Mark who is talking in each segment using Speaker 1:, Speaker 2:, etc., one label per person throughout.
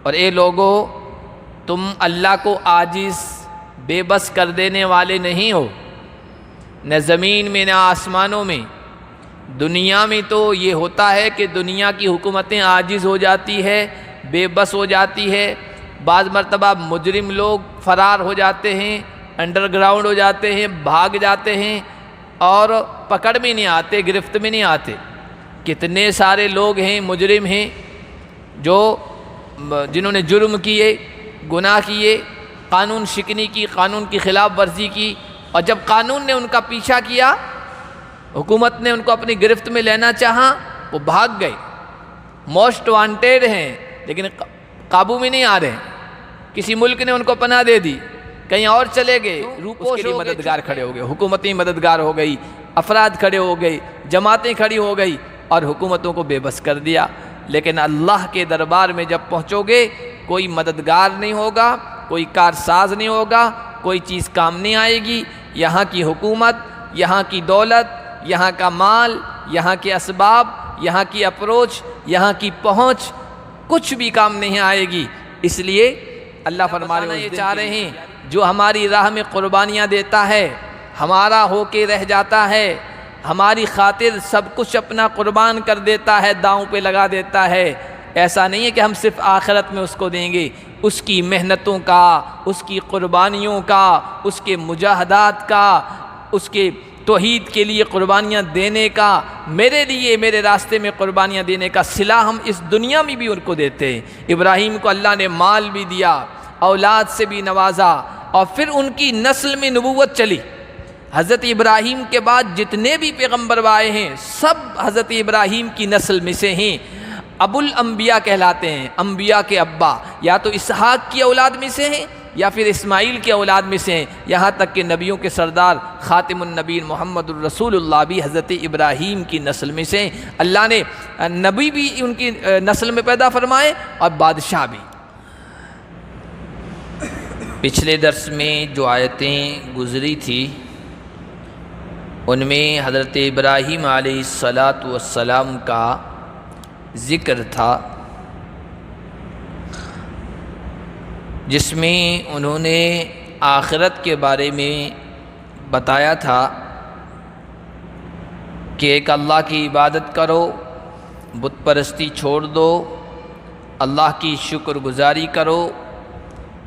Speaker 1: اور اے لوگو، تم اللہ کو عاجز بے بس کر دینے والے نہیں ہو، نہ زمین میں نہ آسمانوں میں۔ دنیا میں تو یہ ہوتا ہے کہ دنیا کی حکومتیں عاجز ہو جاتی ہے، بے بس ہو جاتی ہے، بعض مرتبہ مجرم لوگ فرار ہو جاتے ہیں، انڈر گراؤنڈ ہو جاتے ہیں، بھاگ جاتے ہیں اور پکڑ میں نہیں آتے، گرفت میں نہیں آتے۔ کتنے سارے لوگ ہیں، مجرم ہیں، جنہوں نے جرم کیے، گناہ کیے، قانون شکنی کی، قانون کی خلاف ورزی کی، اور جب قانون نے ان کا پیچھا کیا، حکومت نے ان کو اپنی گرفت میں لینا چاہا، وہ بھاگ گئے، موسٹ وانٹیڈ ہیں، لیکن قابو میں نہیں آ رہے ہیں۔ کسی ملک نے ان کو پناہ دے دی، کہیں اور چلے گئے، اس کے لیے مددگار کھڑے ہو گئے، حکومتیں مددگار ہو گئی، افراد کھڑے ہو گئی، جماعتیں کھڑی ہو گئی اور حکومتوں کو بے بس کر دیا۔ لیکن اللہ کے دربار میں جب پہنچو گے، کوئی مددگار نہیں ہوگا، کوئی کارساز نہیں ہوگا، کوئی چیز کام نہیں آئے گی۔ یہاں کی حکومت، یہاں کی دولت، یہاں کا مال، یہاں کے اسباب، یہاں کی اپروچ، یہاں کی پہنچ، کچھ بھی کام نہیں آئے گی۔ اس لیے اللہ فرمانا یہ چاہ رہے ہیں، جو ہماری راہ میں قربانیاں دیتا ہے، ہمارا ہو کے رہ جاتا ہے، ہماری خاطر سب کچھ اپنا قربان کر دیتا ہے، داؤں پہ لگا دیتا ہے، ایسا نہیں ہے کہ ہم صرف آخرت میں اس کو دیں گے۔ اس کی محنتوں کا، اس کی قربانیوں کا، اس کے مجاہدات کا، اس کے توحید کے لیے قربانیاں دینے کا، میرے لیے میرے راستے میں قربانیاں دینے کا صلہ ہم اس دنیا میں بھی ان کو دیتے ہیں۔ ابراہیم کو اللہ نے مال بھی دیا، اولاد سے بھی نوازا، اور پھر ان کی نسل میں نبوت چلی۔ حضرت ابراہیم کے بعد جتنے بھی پیغمبر آئے ہیں، سب حضرت ابراہیم کی نسل میں سے ہیں، ابو الانبیاء کہلاتے ہیں، انبیاء کے ابا، یا تو اسحاق کی اولاد میں سے ہیں یا پھر اسماعیل کی اولاد میں سے ہیں، یہاں تک کہ نبیوں کے سردار خاتم النبیین محمد الرسول اللہ بھی حضرت ابراہیم کی نسل میں سے ہیں۔ اللہ نے نبی بھی ان کی نسل میں پیدا فرمائے اور بادشاہ بھی۔ پچھلے درس میں جو آیتیں گزری تھی، ان میں حضرت ابراہیم علیہ السلام کا ذکر تھا، جس میں انہوں نے آخرت کے بارے میں بتایا تھا کہ ایک اللہ کی عبادت کرو، بت پرستی چھوڑ دو، اللہ کی شکر گزاری کرو،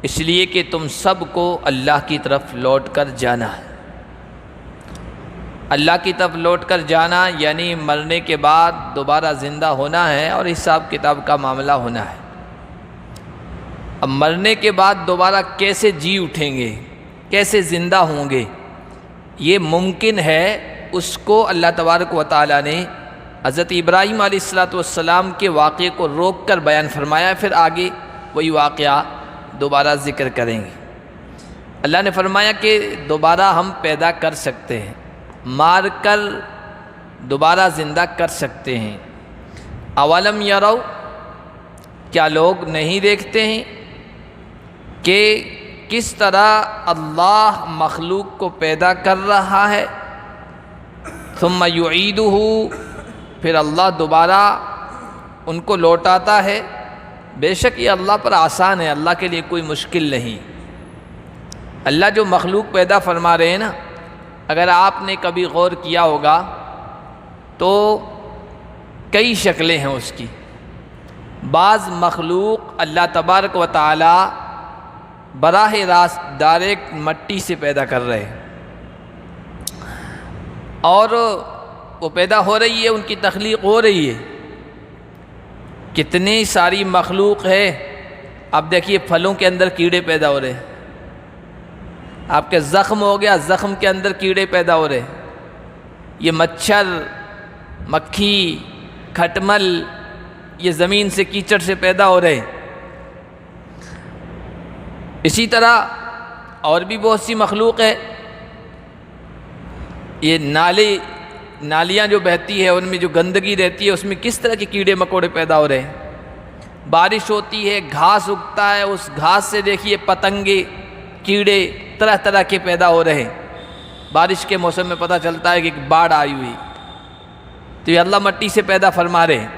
Speaker 1: اس لیے کہ تم سب کو اللہ کی طرف لوٹ کر جانا ہے۔ اللہ کی طرف لوٹ کر جانا یعنی مرنے کے بعد دوبارہ زندہ ہونا ہے اور حساب کتاب کا معاملہ ہونا ہے۔ اب مرنے کے بعد دوبارہ کیسے جی اٹھیں گے، کیسے زندہ ہوں گے، یہ ممکن ہے، اس کو اللہ تبارک و تعالیٰ نے حضرت ابراہیم علیہ السلام کے واقعے کو روک کر بیان فرمایا، پھر آگے وہی واقعہ دوبارہ ذکر کریں گے۔ اللہ نے فرمایا کہ دوبارہ ہم پیدا کر سکتے ہیں، مار کر دوبارہ زندہ کر سکتے ہیں۔ اولم یرو، کیا لوگ نہیں دیکھتے ہیں کہ کس طرح اللہ مخلوق کو پیدا کر رہا ہے، ثم یعیدہ، پھر اللہ دوبارہ ان کو لوٹاتا ہے۔ بے شک یہ اللہ پر آسان ہے، اللہ کے لیے کوئی مشکل نہیں۔ اللہ جو مخلوق پیدا فرما رہے ہیں نا، اگر آپ نے کبھی غور کیا ہوگا تو کئی شکلیں ہیں اس کی۔ بعض مخلوق اللہ تبارک و تعالی براہ راست ڈائریکٹ مٹی سے پیدا کر رہے ہیں، اور وہ پیدا ہو رہی ہے، ان کی تخلیق ہو رہی ہے۔ کتنی ساری مخلوق ہے، اب دیکھیے پھلوں کے اندر کیڑے پیدا ہو رہے ہیں، آپ کے زخم ہو گیا، زخم کے اندر کیڑے پیدا ہو رہے ہیں۔ یہ مچھر، مکھی، کھٹمل، یہ زمین سے کیچڑ سے پیدا ہو رہے ہیں۔ اسی طرح اور بھی بہت سی مخلوق ہے۔ یہ نالیاں جو بہتی ہے، ان میں جو گندگی رہتی ہے، اس میں کس طرح کے کیڑے مکوڑے پیدا ہو رہے ہیں۔ بارش ہوتی ہے، گھاس اگتا ہے، اس گھاس سے دیکھیے پتنگے، کیڑے طرح طرح کے پیدا ہو رہے ہیں۔ بارش کے موسم میں پتہ چلتا ہے کہ ایک باڑھ آئی ہوئی، تو یہ اللہ مٹی سے پیدا فرما رہے ہیں۔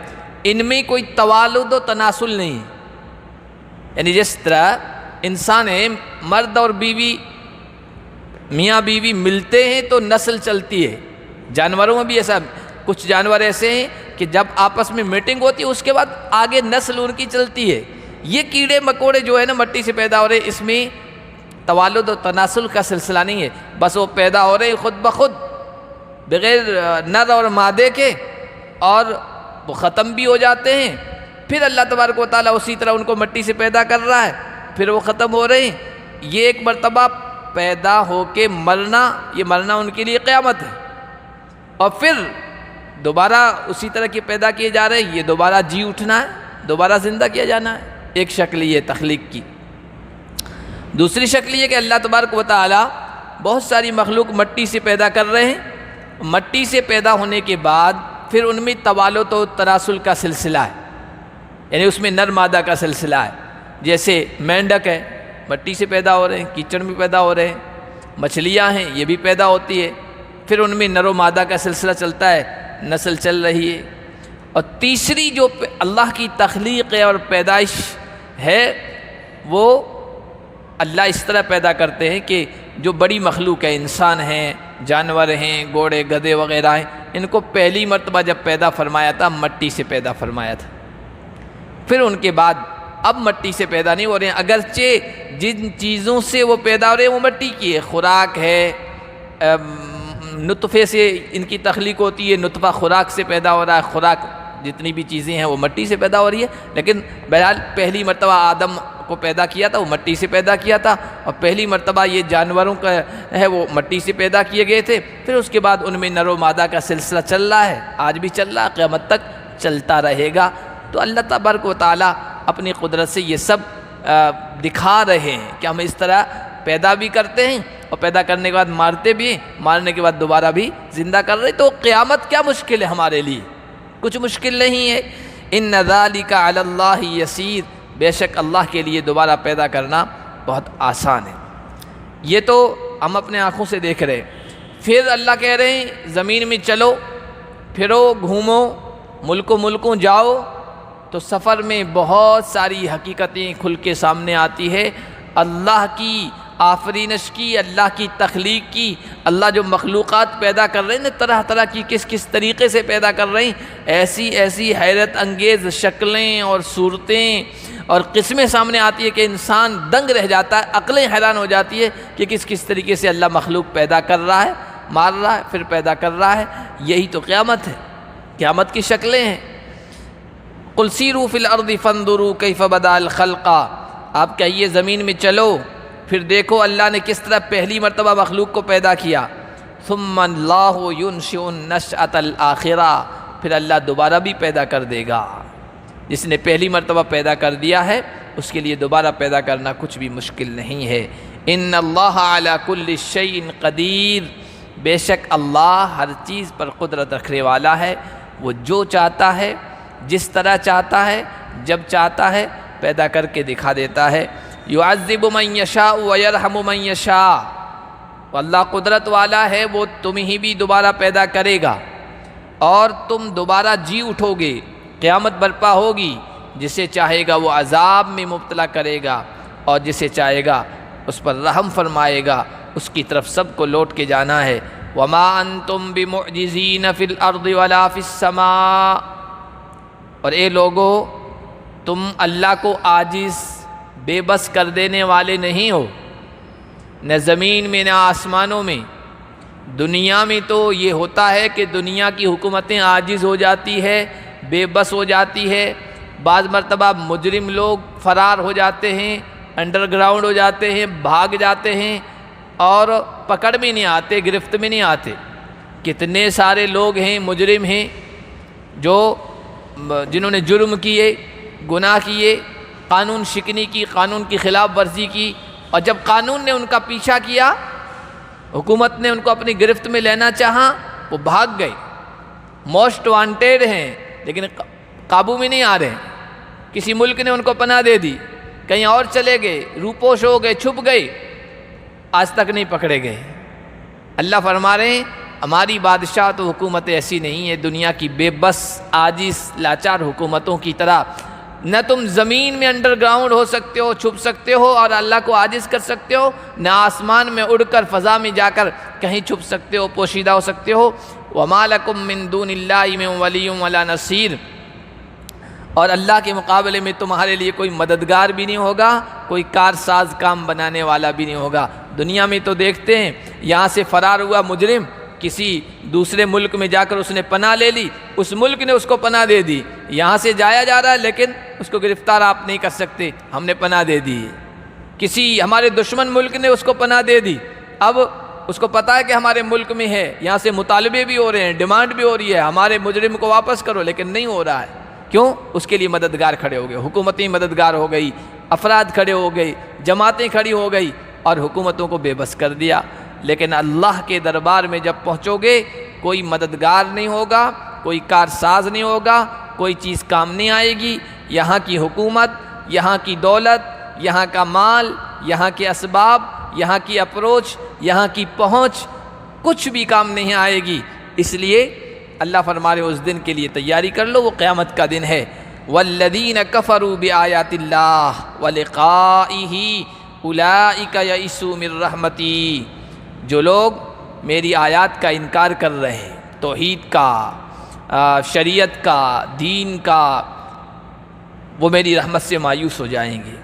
Speaker 1: ان میں کوئی توالد و تناسل نہیں، یعنی جس طرح انسان ہے، مرد اور بیوی، میاں بیوی ملتے ہیں تو نسل چلتی ہے، جانوروں میں بھی ایسا، کچھ جانور ایسے ہیں کہ جب آپس میں میٹنگ ہوتی ہے اس کے بعد آگے نسل ان کی چلتی ہے۔ یہ کیڑے مکوڑے جو ہے نا مٹی سے پیدا ہو رہے ہیں، اس میں توالد و تناسل کا سلسلہ نہیں ہے، بس وہ پیدا ہو رہے ہیں خود بخود بغیر نر اور مادے کے، اور وہ ختم بھی ہو جاتے ہیں۔ پھر اللہ تبارک و تعالیٰ اسی طرح ان کو مٹی سے پیدا کر رہا ہے، پھر وہ ختم ہو رہے ہیں۔ یہ ایک مرتبہ پیدا ہو کے مرنا، یہ مرنا ان کے لیے قیامت ہے، اور پھر دوبارہ اسی طرح کے پیدا کیے جا رہے ہیں، یہ دوبارہ جی اٹھنا ہے، دوبارہ زندہ کیا جانا ہے۔ ایک شکل یہ تخلیق کی۔ دوسری شکل یہ کہ اللہ تبارک و تعالیٰ بہت ساری مخلوق مٹی سے پیدا کر رہے ہیں، مٹی سے پیدا ہونے کے بعد پھر ان میں توالد و تناسل کا سلسلہ ہے، یعنی اس میں نر مادہ کا سلسلہ ہے۔ جیسے مینڈک ہے، مٹی سے پیدا ہو رہے ہیں، کیچڑ میں پیدا ہو رہے ہیں، مچھلیاں ہیں یہ بھی پیدا ہوتی ہے، پھر ان میں نر و مادہ کا سلسلہ چلتا ہے، نسل چل رہی ہے۔ اور تیسری جو اللہ کی تخلیق ہے اور پیدائش ہے، وہ اللہ اس طرح پیدا کرتے ہیں کہ جو بڑی مخلوق ہے، انسان ہیں، جانور ہیں، گھوڑے گدھے وغیرہ ہیں، ان کو پہلی مرتبہ جب پیدا فرمایا تھا مٹی سے پیدا فرمایا تھا۔ پھر ان کے بعد اب مٹی سے پیدا نہیں ہو رہے ہیں، اگرچہ جن چیزوں سے وہ پیدا ہو رہے ہیں وہ مٹی کی ہے، خوراک ہے، نطفے سے ان کی تخلیق ہوتی ہے، نطفہ خوراک سے پیدا ہو رہا ہے، خوراک جتنی بھی چیزیں ہیں وہ مٹی سے پیدا ہو رہی ہے، لیکن بہرحال پہلی مرتبہ آدم کو پیدا کیا تھا وہ مٹی سے پیدا کیا تھا، اور پہلی مرتبہ یہ جانوروں کا ہے وہ مٹی سے پیدا کیے گئے تھے۔ پھر اس کے بعد ان میں نر و مادہ کا سلسلہ چل رہا ہے، آج بھی چل رہا ہے، قیامت تک چلتا رہے گا۔ تو اللہ تبارک و تعالیٰ اپنی قدرت سے یہ سب دکھا رہے ہیں کہ ہم اس طرح پیدا بھی کرتے ہیں اور پیدا کرنے کے بعد مارتے بھی ہیں، مارنے کے بعد دوبارہ بھی زندہ کر رہے ہیں۔ تو قیامت کیا مشکل ہے ہمارے لیے؟ کچھ مشکل نہیں ہے۔ ان ذالک علی اللہ یسیر، بے شک اللہ کے لیے دوبارہ پیدا کرنا بہت آسان ہے۔ یہ تو ہم اپنے آنکھوں سے دیکھ رہے ہیں۔ پھر اللہ کہہ رہے ہیں زمین میں چلو پھرو گھومو، ملکوں جاؤ، تو سفر میں بہت ساری حقیقتیں کھل کے سامنے آتی ہے، اللہ کی آفرینش کی، اللہ کی تخلیق کی۔ اللہ جو مخلوقات پیدا کر رہے ہیں نا، طرح طرح کی کس طریقے سے پیدا کر رہے ہیں، ایسی حیرت انگیز شکلیں اور صورتیں اور قسمیں سامنے آتی ہے کہ انسان دنگ رہ جاتا ہے، عقلیں حیران ہو جاتی ہے کہ کس طریقے سے اللہ مخلوق پیدا کر رہا ہے، مار رہا ہے، پھر پیدا کر رہا ہے۔ یہی تو قیامت ہے، قیامت کی شکلیں ہیں۔ قل سیروا فی الارض فانظروا کیف بدا الخلق، آپ کہیے زمین میں چلو پھر دیکھو اللہ نے کس طرح پہلی مرتبہ مخلوق کو پیدا کیا۔ ثم اللہ ینشئ النشأۃ الآخرہ، پھر اللہ دوبارہ بھی پیدا کر دے گا۔ جس نے پہلی مرتبہ پیدا کر دیا ہے اس کے لیے دوبارہ پیدا کرنا کچھ بھی مشکل نہیں ہے۔ ان اللہ علی کل شیء قدیر، بے شک اللہ ہر چیز پر قدرت رکھنے والا ہے، وہ جو چاہتا ہے، جس طرح چاہتا ہے، جب چاہتا ہے پیدا کر کے دکھا دیتا ہے۔ یعذب من یشاء ویرحم من یشاء، اللہ قدرت والا ہے، وہ تمہیں بھی دوبارہ پیدا کرے گا اور تم دوبارہ جی اٹھو گے، قیامت برپا ہوگی۔ جسے چاہے گا وہ عذاب میں مبتلا کرے گا اور جسے چاہے گا اس پر رحم فرمائے گا، اس کی طرف سب کو لوٹ کے جانا ہے۔ وما انتم بمعجزین فی الارض ولا فی السماء، اور اے لوگو تم اللہ کو عاجز بے بس کر دینے والے نہیں ہو، نہ زمین میں نہ آسمانوں میں۔ دنیا میں تو یہ ہوتا ہے کہ دنیا کی حکومتیں عاجز ہو جاتی ہے، بے بس ہو جاتی ہے، بعض مرتبہ مجرم لوگ فرار ہو جاتے ہیں، انڈر گراؤنڈ ہو جاتے ہیں، بھاگ جاتے ہیں اور پکڑ میں نہیں آتے، گرفت میں نہیں آتے۔ کتنے سارے لوگ ہیں، مجرم ہیں، جنہوں نے جرم کیے، گناہ کیے، قانون شکنی کی، قانون کی خلاف ورزی کی، اور جب قانون نے ان کا پیچھا کیا، حکومت نے ان کو اپنی گرفت میں لینا چاہا، وہ بھاگ گئے، موسٹ وانٹیڈ ہیں لیکن قابو میں نہیں آ رہے ہیں۔ کسی ملک نے ان کو پناہ دے دی، کہیں اور چلے گئے، روپوش ہو گئے، چھپ گئے، آج تک نہیں پکڑے گئے۔ اللہ فرما رہے ہیں ہماری بادشاہ تو حکومت ایسی نہیں ہے، دنیا کی بے بس عاجز لاچار حکومتوں کی طرح نہ تم زمین میں انڈر گراؤنڈ ہو سکتے ہو، چھپ سکتے ہو اور اللہ کو عاجز کر سکتے ہو، نہ آسمان میں اڑ کر فضا میں جا کر کہیں چھپ سکتے ہو، پوشیدہ ہو سکتے ہو۔ وَمَا لَكُم مِّن دُونِ اللَّهِ مِن وَلِيٍّ وَلَا نَصِيرٍ، اور اللہ کے مقابلے میں تمہارے لیے کوئی مددگار بھی نہیں ہوگا، کوئی کارساز کام بنانے والا بھی نہیں ہوگا۔ دنیا میں تو دیکھتے ہیں، یہاں سے فرار ہوا مجرم، کسی دوسرے ملک میں جا کر اس نے پناہ لے لی، اس ملک نے اس کو پناہ دے دی، یہاں سے جایا جا رہا ہے لیکن اس کو گرفتار آپ نہیں کر سکتے، ہم نے پناہ دے دی۔ کسی ہمارے دشمن ملک نے اس کو پناہ دے دی، اب اس کو پتہ ہے کہ ہمارے ملک میں ہے، یہاں سے مطالبے بھی ہو رہے ہیں، ڈیمانڈ بھی ہو رہی ہے، ہمارے مجرم کو واپس کرو، لیکن نہیں ہو رہا ہے۔ کیوں؟ اس کے لیے مددگار کھڑے ہو گئے، حکومتیں مددگار ہو گئی، افراد کھڑے ہو گئی، جماعتیں کھڑی ہو گئی اور حکومتوں کو بے بس کر دیا۔ لیکن اللہ کے دربار میں جب پہنچو گے، کوئی مددگار نہیں ہوگا، کوئی کارساز نہیں ہوگا، کوئی چیز کام نہیں آئے گی۔ یہاں کی حکومت، یہاں کی دولت، یہاں کا مال، یہاں کے اسباب، یہاں کی اپروچ، یہاں کی پہنچ، کچھ بھی کام نہیں آئے گی۔ اس لیے اللہ فرما رہے اس دن کے لیے تیاری کر لو، وہ قیامت کا دن ہے۔ والذین کفروا بآیات اللہ ولقائہ اولئک یئسوا من رحمتی، جو لوگ میری آیات کا انکار کر رہے ہیں، توحید کا، شریعت کا، دین کا، وہ میری رحمت سے مایوس ہو جائیں گے۔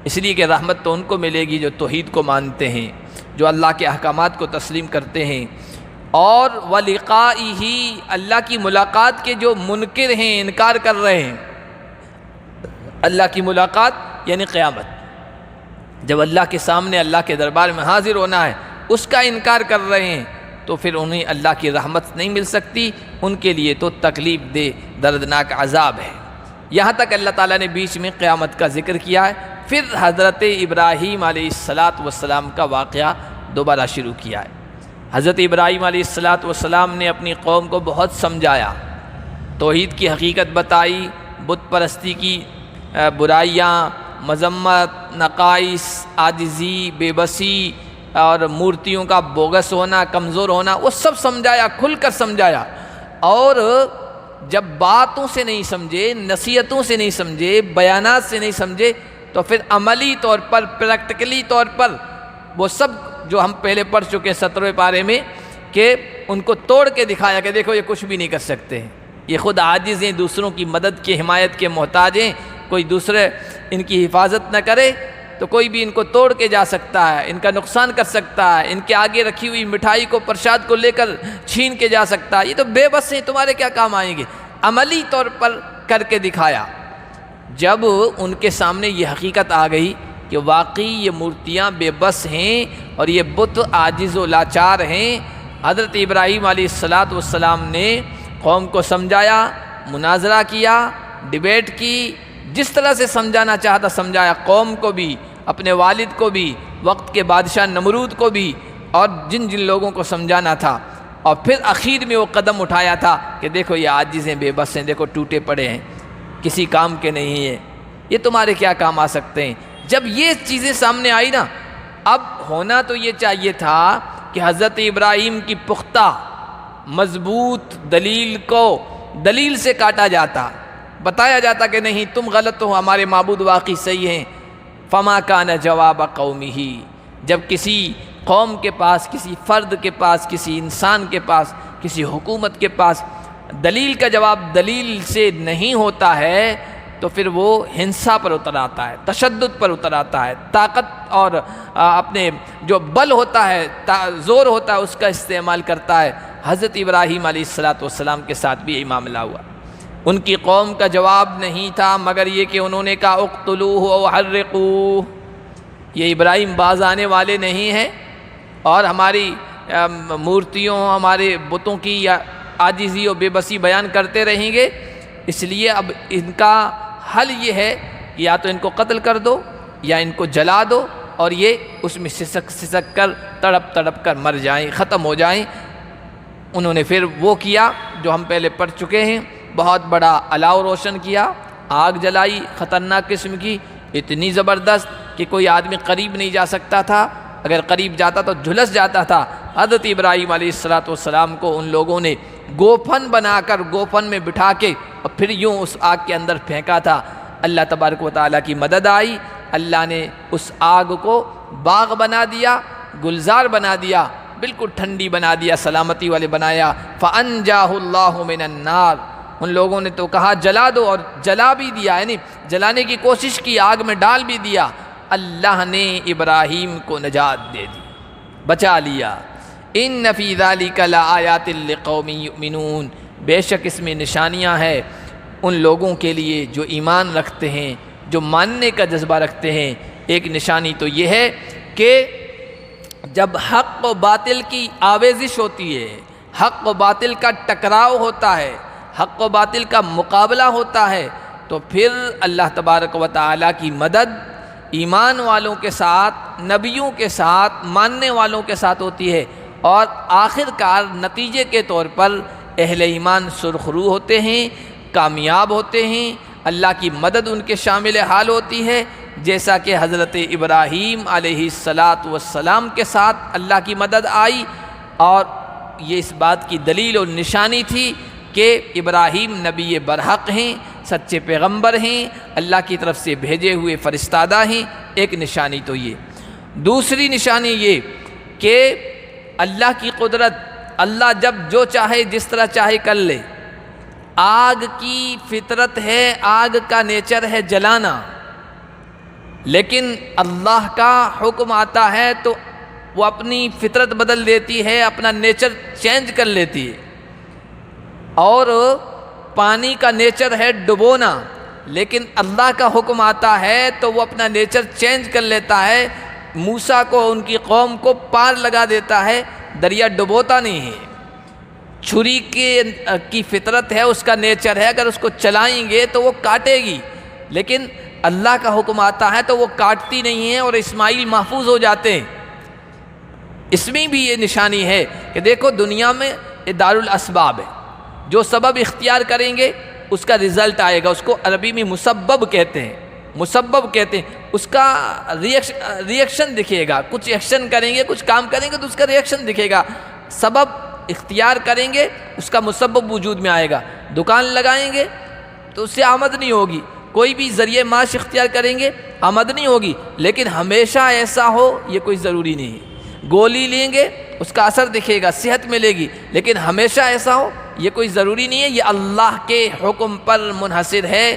Speaker 1: اس لیے کہ رحمت تو ان کو ملے گی جو توحید کو مانتے ہیں، جو اللہ کے احکامات کو تسلیم کرتے ہیں، اور وَلِقَائِهِ، اللہ کی ملاقات کے جو منکر ہیں، انکار کر رہے ہیں۔ اللہ کی ملاقات یعنی قیامت، جب اللہ کے سامنے، اللہ کے دربار میں حاضر ہونا ہے، اس کا انکار کر رہے ہیں تو پھر انہیں اللہ کی رحمت نہیں مل سکتی، ان کے لیے تو تکلیف دہ دردناک عذاب ہے۔ یہاں تک اللہ تعالیٰ نے بیچ میں قیامت کا ذکر کیا ہے، پھر حضرت ابراہیم علیہ السلام کا واقعہ دوبارہ شروع کیا ہے۔ حضرت ابراہیم علیہ السلام نے اپنی قوم کو بہت سمجھایا، توحید کی حقیقت بتائی، بت پرستی کی برائیاں، مذمت، نقائص، عاجزی، بے بسی اور مورتیوں کا بوگس ہونا، کمزور ہونا، وہ سب سمجھایا، کھل کر سمجھایا۔ اور جب باتوں سے نہیں سمجھے، نصیحتوں سے نہیں سمجھے، بیانات سے نہیں سمجھے، تو پھر عملی طور پر، پریکٹیکلی طور پر وہ سب جو ہم پہلے پڑھ چکے 17ویں پارے میں، کہ ان کو توڑ کے دکھایا کہ دیکھو یہ کچھ بھی نہیں کر سکتے ہیں، یہ خود عاجز ہیں، دوسروں کی مدد کی، حمایت کے محتاج ہیں، کوئی دوسرے ان کی حفاظت نہ کرے تو کوئی بھی ان کو توڑ کے جا سکتا ہے، ان کا نقصان کر سکتا ہے، ان کے آگے رکھی ہوئی مٹھائی کو، پرشاد کو لے کر چھین کے جا سکتا ہے، یہ تو بے بس ہیں، تمہارے کیا کام آئیں گے۔ عملی طور پر کر کے دکھایا۔ جب ان کے سامنے یہ حقیقت آ گئی کہ واقعی یہ مورتیاں بے بس ہیں اور یہ بت عاجز و لاچار ہیں، حضرت ابراہیم علیہ السلام نے قوم کو سمجھایا، مناظرہ کیا، ڈیبیٹ کی، جس طرح سے سمجھانا چاہتا سمجھایا، قوم کو بھی، اپنے والد کو بھی، وقت کے بادشاہ نمرود کو بھی، اور جن جن لوگوں کو سمجھانا تھا۔ اور پھر اخیر میں وہ قدم اٹھایا تھا کہ دیکھو یہ عاجز ہیں، بے بس ہیں، دیکھو ٹوٹے پڑے ہیں، کسی کام کے نہیں ہیں، یہ تمہارے کیا کام آ سکتے ہیں۔ جب یہ چیزیں سامنے آئی نا، اب ہونا تو یہ چاہیے تھا کہ حضرت ابراہیم کی پختہ مضبوط دلیل کو دلیل سے کاٹا جاتا، بتایا جاتا کہ نہیں تم غلط ہو، ہمارے معبود واقعی صحیح ہیں۔ فما کان جواب قومہ، جب کسی قوم کے پاس، کسی فرد کے پاس، کسی انسان کے پاس، کسی حکومت کے پاس دلیل کا جواب دلیل سے نہیں ہوتا ہے تو پھر وہ ہنسا پر اتر آتا ہے، تشدد پر اتر آتا ہے، طاقت اور اپنے جو بل ہوتا ہے، زور ہوتا ہے، اس کا استعمال کرتا ہے۔ حضرت ابراہیم علیہ السلام کے ساتھ بھی یہی معاملہ ہوا۔ ان کی قوم کا جواب نہیں تھا مگر یہ کہ انہوں نے کہا اقتلوہ او حرقوہ، یہ ابراہیم باز آنے والے نہیں ہیں اور ہماری مورتیوں، ہمارے بتوں کی یا عاجزی و بے بسی بیان کرتے رہیں گے، اس لیے اب ان کا حل یہ ہے کہ یا تو ان کو قتل کر دو یا ان کو جلا دو اور یہ اس میں سسک کر تڑپ تڑپ کر مر جائیں، ختم ہو جائیں۔ انہوں نے پھر وہ کیا جو ہم پہلے پڑھ چکے ہیں، بہت بڑا الاؤ روشن کیا، آگ جلائی خطرناک قسم کی، اتنی زبردست کہ کوئی آدمی قریب نہیں جا سکتا تھا، اگر قریب جاتا تو جھلس جاتا تھا۔ حضرت ابراہیم علیہ السلام کو ان لوگوں نے گوفن بنا کر، گوفن میں بٹھا کے اور پھر یوں اس آگ کے اندر پھینکا تھا۔ اللہ تبارک و تعالیٰ کی مدد آئی، اللہ نے اس آگ کو باغ بنا دیا، گلزار بنا دیا، بالکل ٹھنڈی بنا دیا، سلامتی والے بنایا۔ فَأَنْجَاهُ اللَّهُ مِنَ النَّارِ، ان لوگوں نے تو کہا جلا دو، اور جلا بھی دیا، یعنی جلانے کی کوشش کی، آگ میں ڈال بھی دیا، اللہ نے ابراہیم کو نجات دے دی، بچا لیا۔ إِنَّ فِي ذَلِكَ لَآيَاتٍ لِقَوْمٍ يُؤْمِنُونَ، بے شک اس میں نشانیاں ہیں ان لوگوں کے لیے جو ایمان رکھتے ہیں، جو ماننے کا جذبہ رکھتے ہیں۔ ایک نشانی تو یہ ہے کہ جب حق و باطل کی آویزش ہوتی ہے، حق و باطل کا ٹکراؤ ہوتا ہے، حق و باطل کا مقابلہ ہوتا ہے، تو پھر اللہ تبارک و تعالیٰ کی مدد ایمان والوں کے ساتھ، نبیوں کے ساتھ، ماننے والوں کے ساتھ ہوتی ہے، اور آخر کار نتیجے کے طور پر اہل ایمان سرخرو ہوتے ہیں، کامیاب ہوتے ہیں، اللہ کی مدد ان کے شامل حال ہوتی ہے، جیسا کہ حضرت ابراہیم علیہ السلام کے ساتھ اللہ کی مدد آئی۔ اور یہ اس بات کی دلیل اور نشانی تھی کہ ابراہیم نبی برحق ہیں، سچے پیغمبر ہیں، اللہ کی طرف سے بھیجے ہوئے فرستادہ ہیں۔ ایک نشانی تو یہ۔ دوسری نشانی یہ کہ اللہ کی قدرت، اللہ جب جو چاہے جس طرح چاہے کر لے۔ آگ کی فطرت ہے، آگ کا نیچر ہے جلانا، لیکن اللہ کا حکم آتا ہے تو وہ اپنی فطرت بدل دیتی ہے، اپنا نیچر چینج کر لیتی ہے۔ اور پانی کا نیچر ہے ڈبونا، لیکن اللہ کا حکم آتا ہے تو وہ اپنا نیچر چینج کر لیتا ہے، موسیٰ کو، ان کی قوم کو پار لگا دیتا ہے، دریا ڈبوتا نہیں ہے۔ چھری کی فطرت ہے، اس کا نیچر ہے، اگر اس کو چلائیں گے تو وہ کاٹے گی، لیکن اللہ کا حکم آتا ہے تو وہ کاٹتی نہیں ہے، اور اسماعیل محفوظ ہو جاتے ہیں۔ اس میں بھی یہ نشانی ہے کہ دیکھو دنیا میں دار الاسباب ہے، جو سبب اختیار کریں گے اس کا رزلٹ آئے گا، اس کو عربی میں مسبب کہتے ہیں، مسبب کہتے ہیں، اس کا ریئیکشن دکھے گا، کچھ ایکشن کریں گے، کچھ کام کریں گے تو اس کا ریئیکشن دکھے گا، سبب اختیار کریں گے اس کا مسبب وجود میں آئے گا۔ دکان لگائیں گے تو اس سے آمدنی ہوگی، کوئی بھی ذریعہ معاش اختیار کریں گے آمدنی ہوگی، لیکن ہمیشہ ایسا ہو یہ کوئی ضروری نہیں ہے۔ گولی لیں گے اس کا اثر دکھے گا، صحت ملے گی، لیکن ہمیشہ ایسا ہو یہ کوئی ضروری نہیں ہے۔ یہ اللہ کے حکم پر منحصر ہے،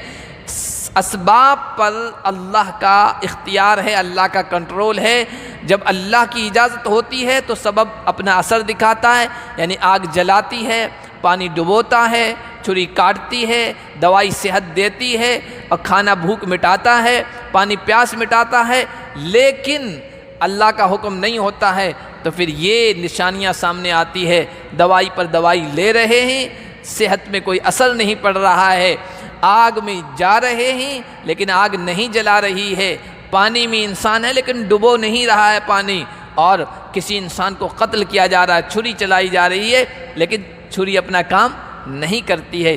Speaker 1: اسباب پر اللہ کا اختیار ہے، اللہ کا کنٹرول ہے۔ جب اللہ کی اجازت ہوتی ہے تو سبب اپنا اثر دکھاتا ہے، یعنی آگ جلاتی ہے، پانی ڈبوتا ہے، چھری کاٹتی ہے، دوائی صحت دیتی ہے، اور کھانا بھوک مٹاتا ہے، پانی پیاس مٹاتا ہے، لیکن اللہ کا حکم نہیں ہوتا ہے تو پھر یہ نشانیاں سامنے آتی ہے۔ دوائی پر دوائی لے رہے ہیں، صحت میں کوئی اثر نہیں پڑ رہا ہے، آگ میں جا رہے ہیں لیکن آگ نہیں جلا رہی ہے، پانی میں انسان ہے لیکن ڈبو نہیں رہا ہے پانی، اور کسی انسان کو قتل کیا جا رہا ہے، چھری چلائی جا رہی ہے لیکن چھری اپنا کام نہیں کرتی ہے۔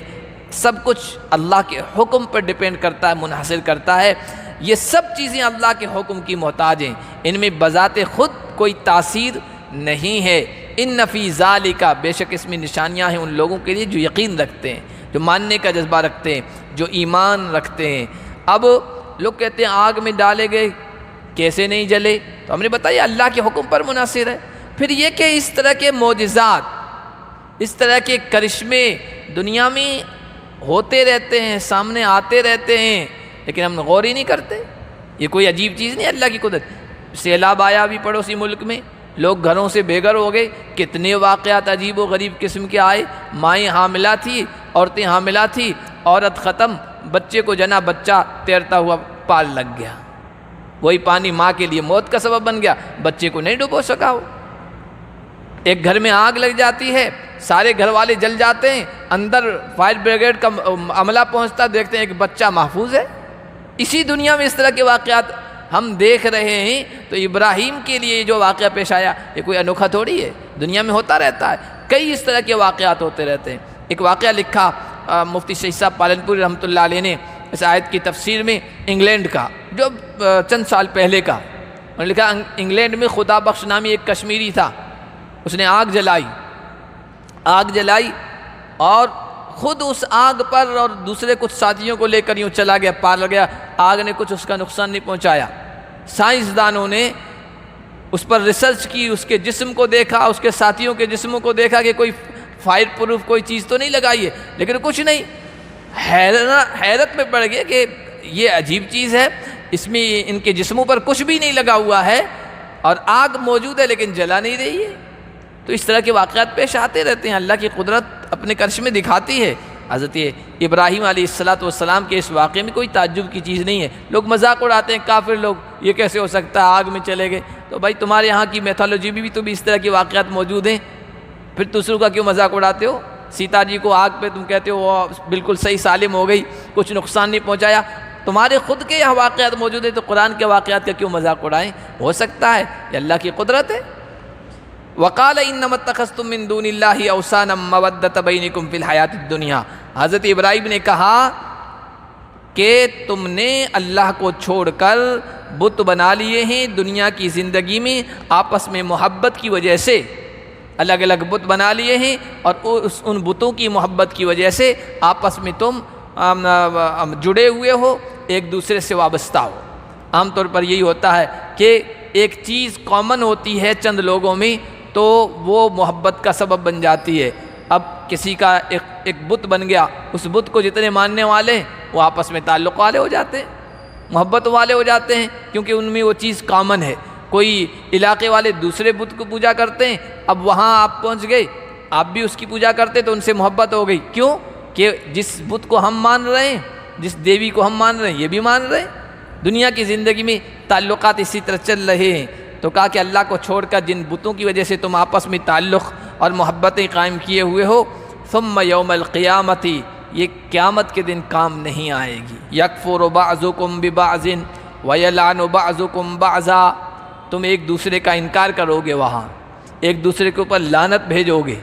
Speaker 1: سب کچھ اللہ کے حکم پر ڈیپینڈ کرتا ہے، منحصر کرتا ہے۔ یہ سب چیزیں اللہ کے حکم کی محتاج ہیں، ان میں بذات خود کوئی تاثیر نہیں ہے۔ ان فی ذالک، بے شک اس میں نشانیاں ہیں ان لوگوں کے لیے جو یقین رکھتے ہیں، جو ماننے کا جذبہ رکھتے ہیں، جو ایمان رکھتے ہیں۔ اب لوگ کہتے ہیں آگ میں ڈالے گئے کیسے نہیں جلے، تو ہم نے بتایا اللہ کے حکم پر منحصر ہے۔ پھر یہ کہ اس طرح کے معجزات، اس طرح کے کرشمے دنیا میں ہوتے رہتے ہیں، سامنے آتے رہتے ہیں، لیکن ہم غور ہی نہیں کرتے۔ یہ کوئی عجیب چیز نہیں اللہ کی قدرت۔ سیلاب آیا بھی پڑوسی ملک میں، لوگ گھروں سے بے گھر ہو گئے، کتنے واقعات عجیب و غریب قسم کے آئے۔ مائیں حاملہ تھی، عورتیں حاملہ تھی، عورت ختم، بچے کو جنا، بچہ تیرتا ہوا پال لگ گیا، وہی پانی ماں کے لیے موت کا سبب بن گیا، بچے کو نہیں ڈبو سکا وہ۔ ایک گھر میں آگ لگ جاتی ہے، سارے گھر والے جل جاتے ہیں، اندر فائر بریگیڈ کا عملہ پہنچتا، دیکھتے ہیں کہ بچہ محفوظ ہے۔ اسی دنیا میں اس طرح کے واقعات ہم دیکھ رہے ہیں، تو ابراہیم کے لیے جو واقعہ پیش آیا یہ کوئی انوکھا تھوڑی ہے، دنیا میں ہوتا رہتا ہے، کئی اس طرح کے واقعات ہوتے رہتے ہیں۔ ایک واقعہ لکھا مفتی شہید صاحب پالنپوری رحمۃ اللہ علیہ نے اس آیت کی تفسیر میں، انگلینڈ کا، جو چند سال پہلے کا، انہوں نے لکھا انگلینڈ میں خدا بخش نامی ایک کشمیری تھا، اس نے آگ جلائی اور خود اس آگ پر اور دوسرے کچھ ساتھیوں کو لے کر یوں چلا گیا، پار گیا، آگ نے کچھ اس کا نقصان نہیں پہنچایا۔ سائنسدانوں نے اس پر ریسرچ کی، اس کے جسم کو دیکھا، اس کے ساتھیوں کے جسموں کو دیکھا کہ کوئی فائر پروف کوئی چیز تو نہیں لگائی ہے، لیکن کچھ نہیں۔ حیرت میں پڑ گئے کہ یہ عجیب چیز ہے، اس میں ان کے جسموں پر کچھ بھی نہیں لگا ہوا ہے اور آگ موجود ہے لیکن جلا نہیں رہی ہے۔ تو اس طرح کے واقعات پیش آتے رہتے ہیں، اللہ کی قدرت اپنے کرش میں دکھاتی ہے۔ حضرت ابراہیم علیہ السلام کے اس واقعے میں کوئی تعجب کی چیز نہیں ہے۔ لوگ مذاق اڑاتے ہیں، کافر لوگ، یہ کیسے ہو سکتا ہے، آگ میں چلے گئے؟ تو بھائی تمہارے یہاں کی میتھولوجی میں بھی تو اس طرح کے واقعات موجود ہیں، پھر دوسروں کا کیوں مذاق اڑاتے ہو؟ سیتا جی کو آگ پہ تم کہتے ہو وہ بالکل صحیح سالم ہو گئی، کچھ نقصان نہیں پہنچایا۔ تمہارے خود کے یہاں واقعات موجود ہیں تو قرآن کے واقعات کا کیوں مذاق اڑائیں؟ ہو سکتا ہے یہ اللہ کی قدرت ہے۔ وقال انما اتخذتم من دون اللہ اوثانا مودۃ بینکم فی الحیاۃ الدنیا، حضرت ابراہیم نے کہا کہ تم نے اللہ کو چھوڑ کر بت بنا لیے ہیں دنیا کی زندگی میں، آپس میں محبت کی وجہ سے الگ الگ بت بنا لیے ہیں، اور ان بتوں کی محبت کی وجہ سے آپس میں تم جڑے ہوئے ہو، ایک دوسرے سے وابستہ ہو۔ عام طور پر یہی ہوتا ہے کہ ایک چیز کامن ہوتی ہے چند لوگوں میں تو وہ محبت کا سبب بن جاتی ہے۔ اب کسی کا ایک بت بن گیا، اس بت کو جتنے ماننے والے ہیں وہ آپس میں تعلق والے ہو جاتے ہیں، محبت والے ہو جاتے ہیں، کیونکہ ان میں وہ چیز کامن ہے۔ کوئی علاقے والے دوسرے بت کو پوجا کرتے ہیں، اب وہاں آپ پہنچ گئے، آپ بھی اس کی پوجا کرتے تو ان سے محبت ہو گئی۔ کیوں؟ کہ جس بت کو ہم مان رہے ہیں، جس دیوی کو ہم مان رہے ہیں، یہ بھی مان رہے ہیں۔ دنیا کی زندگی میں تعلقات اسی طرح چل رہے ہیں۔ تو کہا کہ اللہ کو چھوڑ کر جن بتوں کی وجہ سے تم آپس میں تعلق اور محبتیں قائم کیے ہوئے ہو، ثم یوم القیامت، یہ قیامت کے دن کام نہیں آئے گی۔ یکفر بعضکم ببعض ویلعن بعضکم بعضا، تم ایک دوسرے کا انکار کرو گے، وہاں ایک دوسرے کے اوپر لعنت بھیجو گے۔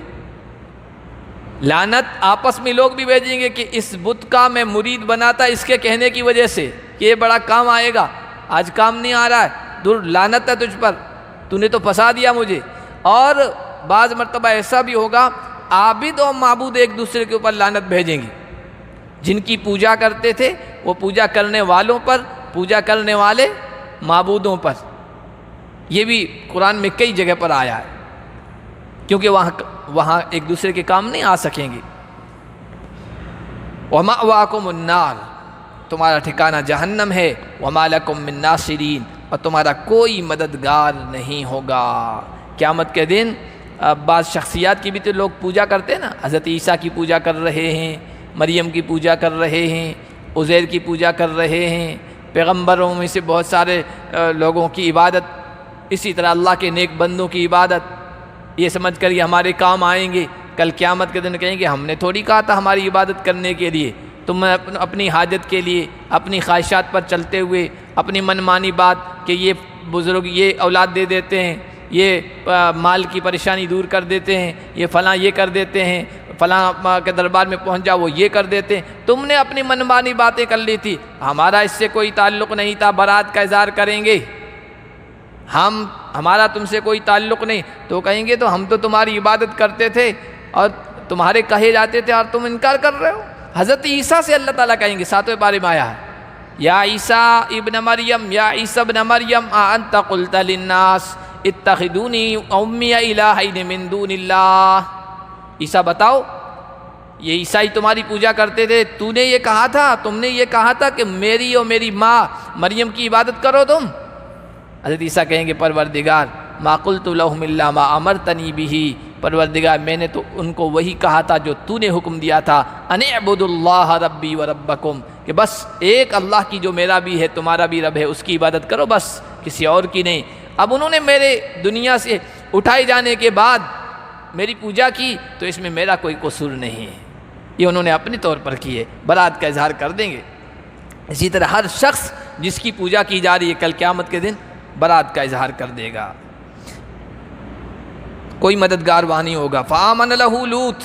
Speaker 1: لعنت آپس میں لوگ بھی بھیجیں گے کہ اس بت کا میں مرید بنا تھا اس کے کہنے کی وجہ سے کہ یہ بڑا کام آئے گا، آج کام نہیں آ رہا ہے، دور لعنت ہے تجھ پر، تو نے تو پھنسا دیا مجھے۔ اور بعض مرتبہ ایسا بھی ہوگا عابد اور معبود ایک دوسرے کے اوپر لعنت بھیجیں گے، جن کی پوجا کرتے تھے وہ پوجا کرنے والوں پر، پوجا کرنے والے معبودوں پر۔ یہ بھی قرآن میں کئی جگہ پر آیا ہے، کیونکہ وہاں ایک دوسرے کے کام نہیں آ سکیں گے۔ وَمَأْوَاكُمُ النَّارُ، تمہارا ٹھکانہ جہنم ہے، وَمَا لَكُم مِّن نَاصِرِينَ، اور تمہارا کوئی مددگار نہیں ہوگا۔ قیامت کے دن بعض شخصیات کی بھی تو لوگ پوجا کرتے ہیں نا، حضرت عیسیٰ کی پوجا کر رہے ہیں، مریم کی پوجا کر رہے ہیں، عزیر کی پوجا کر رہے ہیں، پیغمبروں میں سے بہت سارے لوگوں کی عبادت، اسی طرح اللہ کے نیک بندوں کی عبادت، یہ سمجھ کر یہ ہمارے کام آئیں گے۔ کل قیامت کے دن کہیں گے ہم نے تھوڑی کہا تھا ہماری عبادت کرنے کے لیے، تم اپنی حاجت کے لیے، اپنی خواہشات پر چلتے ہوئے، اپنی من مانی بات کہ یہ بزرگ یہ اولاد دے دیتے ہیں، یہ مال کی پریشانی دور کر دیتے ہیں، یہ فلاں یہ کر دیتے ہیں، فلاں کے دربار میں پہنچ جاؤ وہ یہ کر دیتے ہیں، تم نے اپنی من مانی باتیں کر لی تھی، ہمارا اس سے کوئی تعلق نہیں تھا، برات کا اظہار کریں گے، ہمارا تم سے کوئی تعلق نہیں، تو کہیں گے تو ہم تو تمہاری عبادت کرتے تھے اور تمہارے کہے جاتے تھے اور تم انکار کر رہے ہو۔ حضرت عیسیٰ سے اللہ تعالیٰ کہیں گے، 7ویں پارے میں آیا ہے، یا عیسیٰ ابن مریم، یا عیسیٰ ابن مریم انت قلت للناس اتخذونی امی الہین من دون اللہ، عیسیٰ بتاؤ یہ عیسائی تمہاری پوجا کرتے تھے، تو نے یہ کہا تھا، تم نے یہ کہا تھا کہ میری اور میری ماں مریم کی عبادت کرو تم؟ حضرت عیسیٰ کہیں گے پروردگار ما قلت لهم الا ما امرتنی بہ، پروردگار میں نے تو ان کو وہی کہا تھا جو تو نے حکم دیا تھا، ان اعبدوا اللہ ربی و ربکم، کہ بس ایک اللہ کی جو میرا بھی ہے تمہارا بھی رب ہے اس کی عبادت کرو، بس کسی اور کی نہیں۔ اب انہوں نے میرے دنیا سے اٹھائے جانے کے بعد میری پوجا کی تو اس میں میرا کوئی قصور نہیں ہے، یہ انہوں نے اپنے طور پر کی ہے، برات کا اظہار کر دیں گے۔ اسی طرح ہر شخص جس کی پوجا کی جا رہی ہے کل قیامت کے دن برات کا اظہار کر دے گا، کوئی مددگار وہاں نہیں ہوگا۔ فآمن لہ لوط،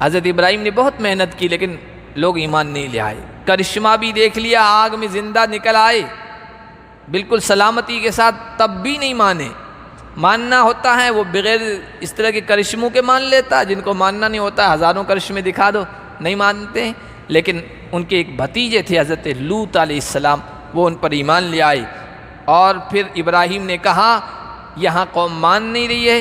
Speaker 1: حضرت ابراہیم نے بہت محنت کی لیکن لوگ ایمان نہیں لے آئے، کرشمہ بھی دیکھ لیا، آگ میں زندہ نکل آئے بالکل سلامتی کے ساتھ، تب بھی نہیں مانے۔ ماننا ہوتا ہے وہ بغیر اس طرح کے کرشموں کے مان لیتا، جن کو ماننا نہیں ہوتا ہزاروں کرشمے دکھا دو نہیں مانتے ہیں۔ لیکن ان کے ایک بھتیجے تھے حضرت لوط علیہ السلام، وہ ان پر ایمان لے آئے۔ اور پھر ابراہیم نے کہا یہاں قوم مان نہیں رہی ہے،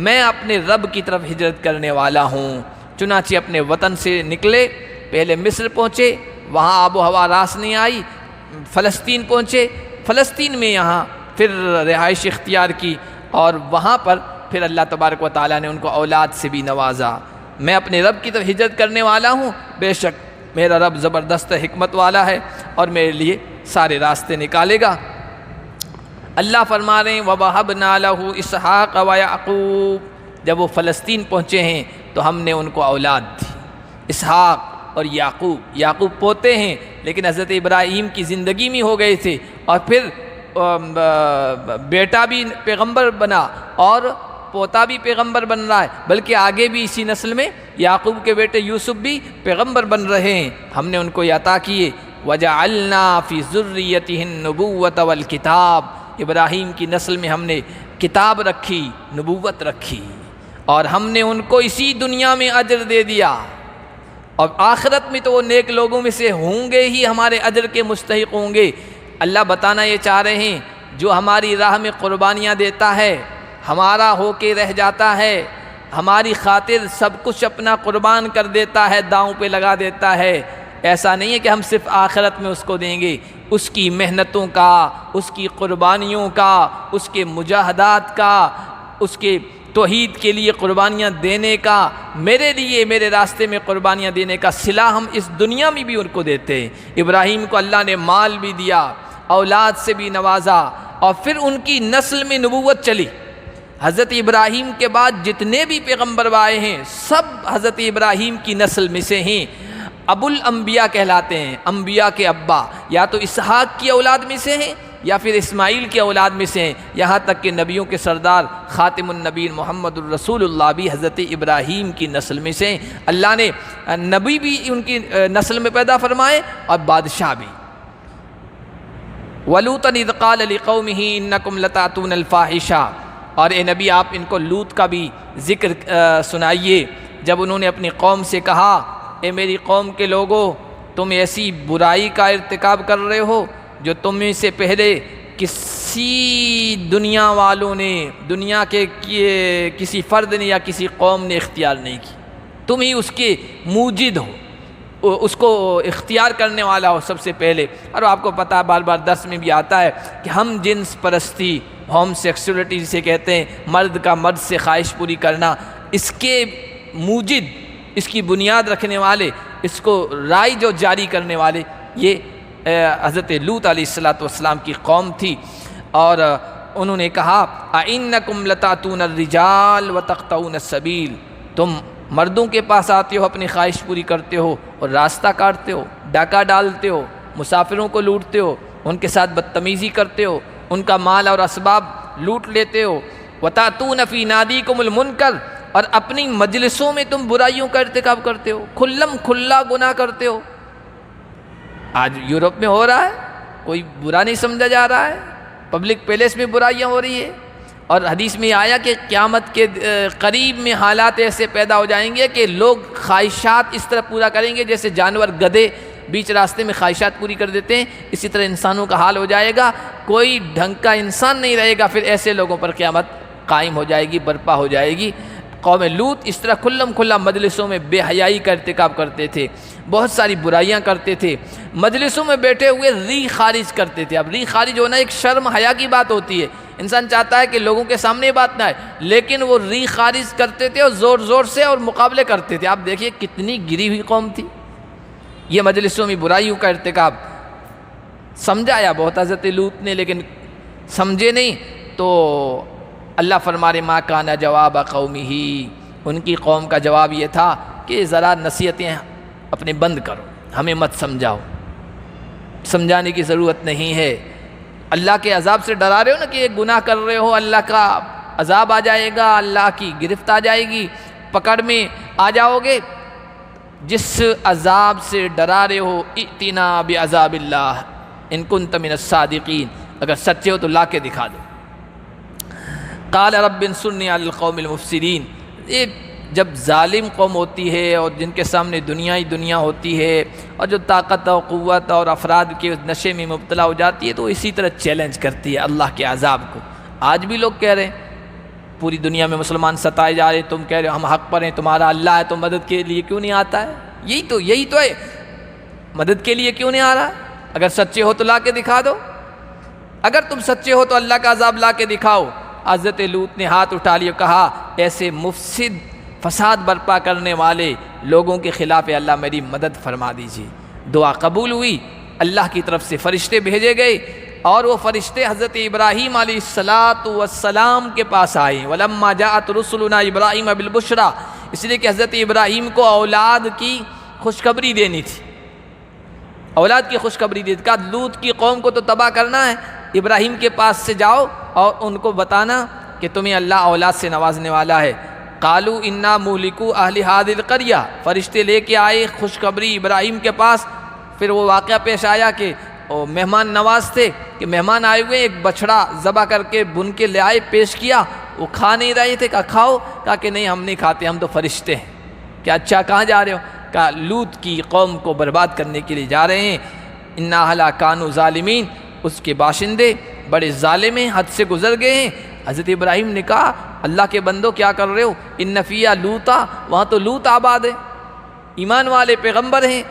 Speaker 1: میں اپنے رب کی طرف ہجرت کرنے والا ہوں۔ چنانچہ اپنے وطن سے نکلے، پہلے مصر پہنچے، وہاں آب و ہوا راس نہیں آئی، فلسطین پہنچے، فلسطین میں یہاں پھر رہائش اختیار کی، اور وہاں پر پھر اللہ تبارک و تعالیٰ نے ان کو اولاد سے بھی نوازا۔ میں اپنے رب کی طرف ہجرت کرنے والا ہوں، بے شک میرا رب زبردست حکمت والا ہے اور میرے لیے سارے راستے نکالے گا۔ اللہ فرما رہے ہیں وَوَهَبْنَا لَهُ إِسْحَاقَ وَيَعْقُوبَ، جب وہ فلسطین پہنچے ہیں تو ہم نے ان کو اولاد دی، اسحاق اور یعقوب پوتے ہیں، لیکن حضرت ابراہیم کی زندگی میں ہو گئے تھے، اور پھر بیٹا بھی پیغمبر بنا اور پوتا بھی پیغمبر بن رہا ہے، بلکہ آگے بھی اسی نسل میں یعقوب کے بیٹے یوسف بھی پیغمبر بن رہے ہیں، ہم نے ان کو یہ عطا کیے۔ وَجَعَلْنَا فِي ذُرِّيَّتِهِ النُّبُوَّةَ وَالْكِتَابَ، ابراہیم کی نسل میں ہم نے کتاب رکھی، نبوت رکھی، اور ہم نے ان کو اسی دنیا میں اجر دے دیا، اور آخرت میں تو وہ نیک لوگوں میں سے ہوں گے ہی، ہمارے اجر کے مستحق ہوں گے۔ اللہ بتانا یہ چاہ رہے ہیں جو ہماری راہ میں قربانیاں دیتا ہے، ہمارا ہو کے رہ جاتا ہے، ہماری خاطر سب کچھ اپنا قربان کر دیتا ہے، داؤں پہ لگا دیتا ہے، ایسا نہیں ہے کہ ہم صرف آخرت میں اس کو دیں گے، اس کی محنتوں کا، اس کی قربانیوں کا، اس کے مجاہدات کا، اس کے توحید کے لیے قربانیاں دینے کا، میرے لیے میرے راستے میں قربانیاں دینے کا صلہ ہم اس دنیا میں بھی ان کو دیتے ہیں۔ ابراہیم کو اللہ نے مال بھی دیا، اولاد سے بھی نوازا، اور پھر ان کی نسل میں نبوت چلی۔ حضرت ابراہیم کے بعد جتنے بھی پیغمبر آئے ہیں سب حضرت ابراہیم کی نسل میں سے ہیں، ابو الانبیاء کہلاتے ہیں، انبیاء کے ابا، یا تو اسحاق کی اولاد میں سے ہیں یا پھر اسماعیل کی اولاد میں سے ہیں، یہاں تک کہ نبیوں کے سردار خاتم النبیین محمد الرسول اللہ بھی حضرت ابراہیم کی نسل میں سے ہیں۔ اللہ نے نبی بھی ان کی نسل میں پیدا فرمائے اور بادشاہ بھی۔ وَلُوطًا إِذْ قَالَ لِقَوْمِهِ إِنَّكُمْ لَتَأْتُونَ الْفَاحِشَةَ، اور اے نبی آپ ان کو لوط کا بھی ذکر سنائیے، جب انہوں نے اپنی قوم سے کہا اے میری قوم کے لوگوں، تم ایسی برائی کا ارتکاب کر رہے ہو جو تم سے پہلے کسی دنیا والوں نے، دنیا کے کسی فرد نے یا کسی قوم نے اختیار نہیں کی، تم ہی اس کے موجد ہو، اس کو اختیار کرنے والا ہو سب سے پہلے۔ اور آپ کو پتہ ہے بار بار درس میں بھی آتا ہے کہ ہم جنس پرستی، ہوم سیکسولیٹی جسے کہتے ہیں، مرد کا مرد سے خواہش پوری کرنا، اس کے موجد، اس کی بنیاد رکھنے والے، اس کو رائج اور جاری کرنے والے یہ حضرت لوط علیہ السلام کی قوم تھی۔ اور انہوں نے کہا اَإِنَّكُمْ لَتَأْتُونَ الرِّجَالَ وَتَقْطَعُونَ السَّبِيلَ، تم مردوں کے پاس آتے ہو، اپنی خواہش پوری کرتے ہو اور راستہ کاٹتے ہو، ڈاکہ ڈالتے ہو، مسافروں کو لوٹتے ہو، ان کے ساتھ بدتمیزی کرتے ہو، ان کا مال اور اسباب لوٹ لیتے ہو۔ وَتَأْتُونَ فِي نَادِيكُمُ الْمُنْكَرَ، اور اپنی مجلسوں میں تم برائیوں کا ارتکاب کرتے ہو، کھلا گناہ کرتے ہو۔ آج یورپ میں ہو رہا ہے، کوئی برا نہیں سمجھا جا رہا ہے، پبلک پیلیس میں برائیاں ہو رہی ہے، اور حدیث میں آیا کہ قیامت کے قریب میں حالات ایسے پیدا ہو جائیں گے کہ لوگ خواہشات اس طرح پورا کریں گے جیسے جانور گدھے بیچ راستے میں خواہشات پوری کر دیتے ہیں، اسی طرح انسانوں کا حال ہو جائے گا، کوئی ڈھنگ کا انسان نہیں رہے گا، پھر ایسے لوگوں پر قیامت قائم ہو جائے گی، برپا ہو جائے گی۔ قوم لوط اس طرح کھلا مجلسوں میں بے حیائی کا ارتکاب کرتے تھے، بہت ساری برائیاں کرتے تھے، مجلسوں میں بیٹھے ہوئے ری خارج کرتے تھے۔ اب ری خارج ہونا ایک شرم حیا کی بات ہوتی ہے، انسان چاہتا ہے کہ لوگوں کے سامنے بات نہ آئے، لیکن وہ ری خارج کرتے تھے اور زور سے اور مقابلے کرتے تھے۔ آپ دیکھیے کتنی گری ہوئی قوم تھی۔ یہ مجلسوں میں برائیوں کا ارتکاب سمجھایا بہت حضرت لوط نے، لیکن سمجھے نہیں، تو اللہ فرما رہے ما کان جواب قومہ، ان کی قوم کا جواب یہ تھا کہ ذرا نصیحتیں اپنے بند کرو، ہمیں مت سمجھاؤ، سمجھانے کی ضرورت نہیں ہے۔ اللہ کے عذاب سے ڈرا رہے ہو نا کہ ایک گناہ کر رہے ہو، اللہ کا عذاب آ جائے گا، اللہ کی گرفت آ جائے گی، پکڑ میں آ جاؤ گے۔ جس عذاب سے ڈرا رہے ہو ائتنا بعذاب اللہ ان کنت من الصادقین، اگر سچے ہو تو لا کے دکھا دو۔ قال رب انصرنی علی القوم المفسدین۔ یہ جب ظالم قوم ہوتی ہے اور جن کے سامنے دنیا ہی دنیا ہوتی ہے اور جو طاقت اور قوت اور افراد کے نشے میں مبتلا ہو جاتی ہے، تو اسی طرح چیلنج کرتی ہے اللہ کے عذاب کو۔ آج بھی لوگ کہہ رہے ہیں پوری دنیا میں مسلمان ستائے جا رہے ہیں، تم کہہ رہے ہو ہم حق پر ہیں، تمہارا اللہ ہے تو مدد کے لیے کیوں نہیں آتا ہے؟ یہی تو ہے، مدد کے لیے کیوں نہیں آ رہا ہے؟ اگر سچے ہو تو لا کے دکھا دو، اگر تم سچے ہو تو اللہ کا عذاب لا کے دکھاؤ۔ حضرت لوط نے ہاتھ اٹھا لیا، کہا ایسے مفسد فساد برپا کرنے والے لوگوں کے خلاف اللہ میری مدد فرما دیجیے۔ دعا قبول ہوئی، اللہ کی طرف سے فرشتے بھیجے گئے اور وہ فرشتے حضرت ابراہیم علیہ السلام کے پاس آئے۔ وَلَمَّا جَاءَتْ رُسُلُنَا إِبْرَاهِيمَ بِالْبُشْرَىٰ، اس لیے کہ حضرت ابراہیم کو اولاد کی خوشخبری دینی تھی، اولاد کی خوشخبری دی تھی۔ کہا لوط کی قوم کو تو تباہ کرنا ہے، ابراہیم کے پاس سے جاؤ اور ان کو بتانا کہ تمہیں اللہ اولاد سے نوازنے والا ہے۔ قالوا انا مہلکو اہل هذه القریہ، فرشتے لے کے آئے خوشخبری ابراہیم کے پاس۔ پھر وہ واقعہ پیش آیا کہ وہ مہمان نواز تھے، کہ مہمان آئے ہوئے، ایک بچڑا ذبح کر کے بن کے لے آئے، پیش کیا، وہ کھا نہیں رہے تھے۔ کہا کھاؤ، کہا کہ نہیں ہم نہیں کھاتے، ہم تو فرشتے ہیں۔ کہ اچھا کہاں جا رہے ہو؟ کہا لوط کی قوم کو برباد کرنے کے لیے جا رہے ہیں۔ انا اہلھا کانوا ظالمین، اس کے باشندے بڑے ظالم ہیں، حد سے گزر گئے ہیں۔ حضرت ابراہیم نے کہا اللہ کے بندو کیا کر رہے ہو؟ ان فیہا لوطا، وہاں تو لوط آباد ہے، ایمان والے پیغمبر ہیں۔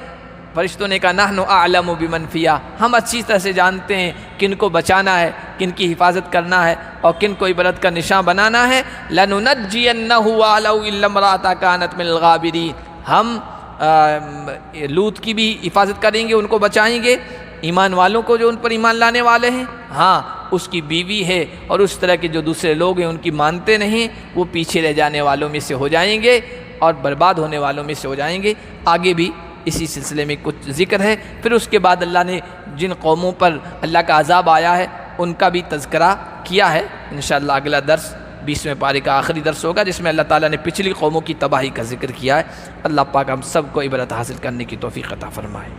Speaker 1: فرشتوں نے کہا نحن اعلم بمن فیہا، ہم اچھی طرح سے جانتے ہیں کن کو بچانا ہے، کن کی حفاظت کرنا ہے اور کن کو عبرت کا نشان بنانا ہے۔ لننجینہ وَأَهْلَهُ إِلَّا امرأتَهُ كَانَتْ مِنَ الْغَابِرِينَ، ہم لوط کی بھی حفاظت کریں گے، ان کو بچائیں گے، ایمان والوں کو جو ان پر ایمان لانے والے ہیں، ہاں اس کی بیوی ہے اور اس طرح کے جو دوسرے لوگ ہیں ان کی مانتے نہیں، وہ پیچھے رہ جانے والوں میں سے ہو جائیں گے اور برباد ہونے والوں میں سے ہو جائیں گے۔ آگے بھی اسی سلسلے میں کچھ ذکر ہے۔ پھر اس کے بعد اللہ نے جن قوموں پر اللہ کا عذاب آیا ہے ان کا بھی تذکرہ کیا ہے۔ انشاءاللہ اگلا درس 20ویں پارے کا آخری درس ہوگا، جس میں اللہ تعالیٰ نے پچھلی قوموں کی تباہی کا ذکر کیا ہے۔ اللہ پاک ہم سب کو عبرت حاصل کرنے کی توفیق عطا فرمائے۔